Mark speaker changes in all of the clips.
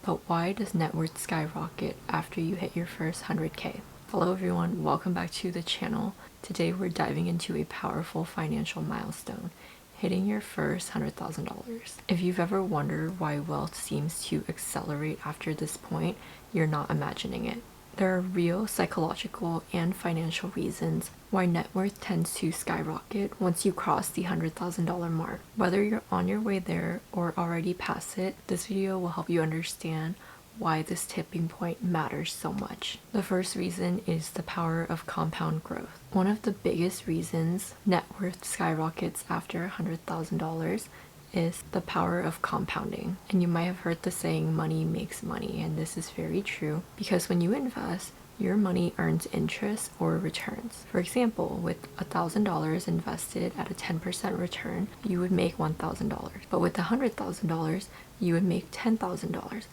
Speaker 1: But why does net worth skyrocket after you hit your first 100K? Hello everyone, welcome back to the channel. Today we're diving into a powerful financial milestone, hitting your first $100,000. If you've ever wondered why wealth seems to accelerate after this point, you're not imagining it. There are real psychological and financial reasons why net worth tends to skyrocket once you cross the $100,000 mark. Whether you're on your way there or already past it, this video will help you understand why this tipping point matters so much. The first reason is the power of compound growth. One of the biggest reasons net worth skyrockets after $100,000 is the power of compounding. And you might have heard the saying money makes money, and this is very true because when you invest, your money earns interest or returns. For example, with $1,000 invested at a 10% return, you would make $1,000. But with $100,000, you would make $10,000,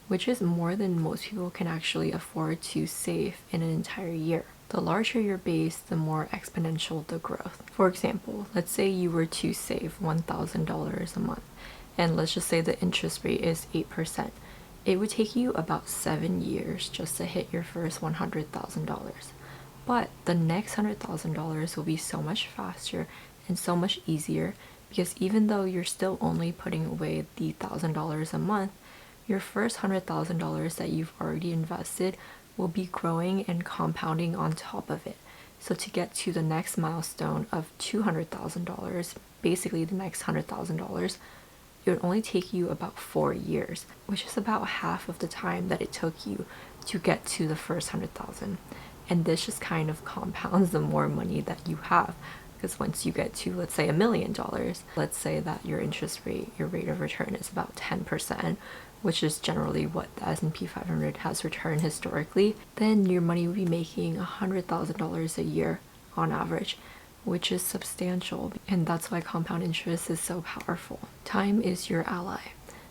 Speaker 1: which is more than most people can actually afford to save in an entire year. The larger your base, the more exponential the growth. For example, let's say you were to save $1,000 a month, and let's just say the interest rate is 8%. It would take you about 7 years just to hit your first $100,000. But the next $100,000 will be so much faster and so much easier because even though you're still only putting away the $1,000 a month, your first $100,000 that you've already invested will be growing and compounding on top of it. So to get to the next milestone of $200,000, basically the next $100,000, it would only take you about 4 years, which is about half of the time that it took you to get to the first 100,000. And this just kind of compounds the more money that you have. Because once you get to, let's say, $1 million, let's say that your interest rate, your rate of return is about 10%, which is generally what the S&P 500 has returned historically, then your money will be making $100,000 a year on average, which is substantial. And that's why compound interest is so powerful. Time is your ally.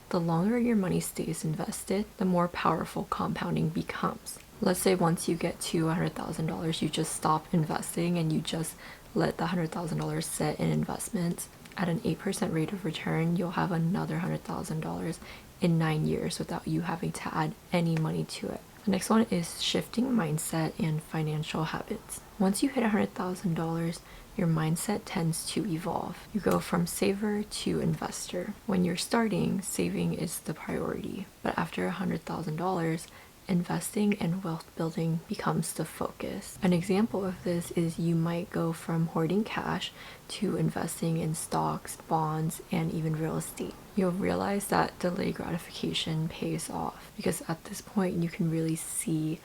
Speaker 1: The longer your money stays invested, the more powerful compounding becomes. Let's say once you get to $100,000, you just stop investing and you just let the $100,000 sit in investments. At an 8% rate of return, you'll have another $100,000 in 9 years without you having to add any money to it. The next one is shifting mindset and financial habits. Once you hit $100,000, your mindset tends to evolve. You go from saver to investor. When you're starting, saving is the priority. But after $100,000, investing and wealth building becomes the focus. An example of this is you might go from hoarding cash to investing in stocks, bonds, and even real estate. You'll realize that delayed gratification pays off because at this point you can really see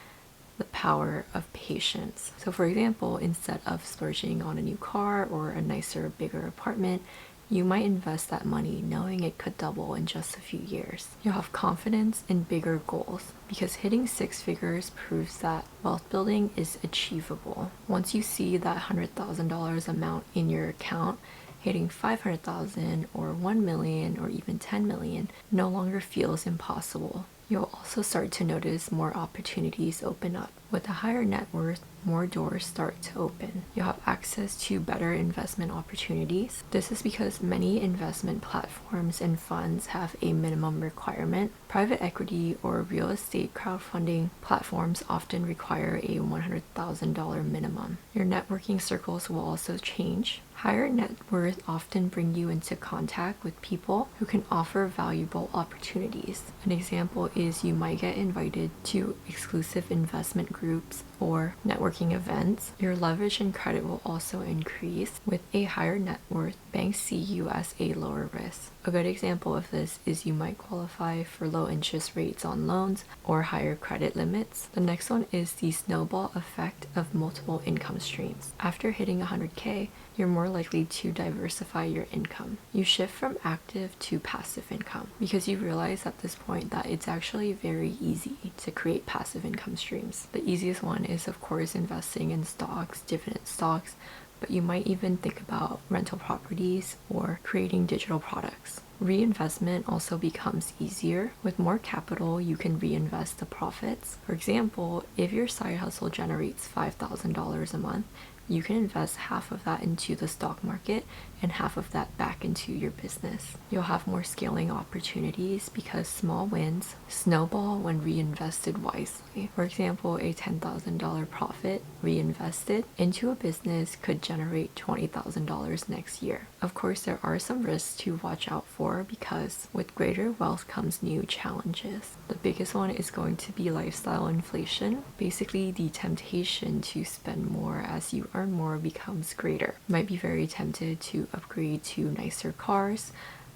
Speaker 1: the power of patience. So for example, instead of splurging on a new car or a nicer, bigger apartment, you might invest that money knowing it could double in just a few years. You'll have confidence in bigger goals because hitting 6 figures proves that wealth building is achievable. Once you see that $100,000 amount in your account, hitting 500,000 or 1 million or even 10 million no longer feels impossible. You'll also start to notice more opportunities open up. With a higher net worth, more doors start to open. You'll have access to better investment opportunities. This is because many investment platforms and funds have a minimum requirement. Private equity or real estate crowdfunding platforms often require a $100,000 minimum. Your networking circles will also change. Higher net worth often bring you into contact with people who can offer valuable opportunities. An example is you might get invited to exclusive investment groups or networking events. Your leverage and credit will also increase. With a higher net worth, banks see you as a lower risk. A good example of this is you might qualify for low interest rates on loans or higher credit limits. The next one is the snowball effect of multiple income streams. After hitting 100K, you're more likely to diversify your income. You shift from active to passive income because you realize at this point that it's actually very easy to create passive income streams. The easiest one is of course investing in stocks, dividend stocks, but you might even think about rental properties or creating digital products. Reinvestment also becomes easier. With more capital, you can reinvest the profits. For example, if your side hustle generates $5,000 a month, you can invest half of that into the stock market and half of that back into your business. You'll have more scaling opportunities because small wins snowball when reinvested wisely. For example, a $10,000 profit reinvested into a business could generate $20,000 next year. Of course, there are some risks to watch out for because with greater wealth comes new challenges. The biggest one is going to be lifestyle inflation. Basically, the temptation to spend more as you earn more becomes greater. You might be very tempted to upgrade to nicer cars,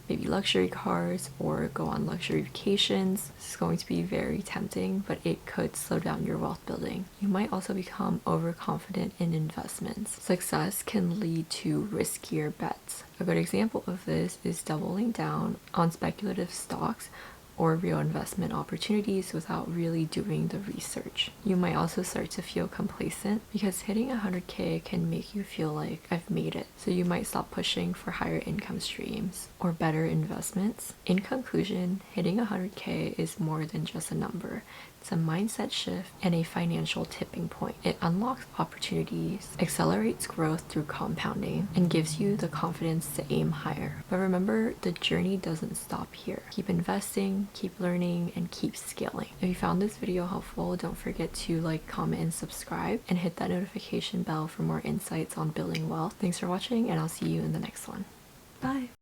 Speaker 1: maybe luxury cars, or go on luxury vacations. This is going to be very tempting, but it could slow down your wealth building. You might also become overconfident in investments. Success can lead to riskier bets. A good example of this is doubling down on speculative stocks or real investment opportunities without really doing the research. You might also start to feel complacent because hitting 100K can make you feel like I've made it. So you might stop pushing for higher income streams or better investments. In conclusion, hitting 100K is more than just a number. It's a mindset shift and a financial tipping point. It unlocks opportunities, accelerates growth through compounding, and gives you the confidence to aim higher. But remember, the journey doesn't stop here. Keep investing, keep learning, and keep scaling. If you found this video helpful, don't forget to like, comment, and subscribe, and hit that notification bell for more insights on building wealth. Thanks for watching, and I'll see you in the next one. Bye!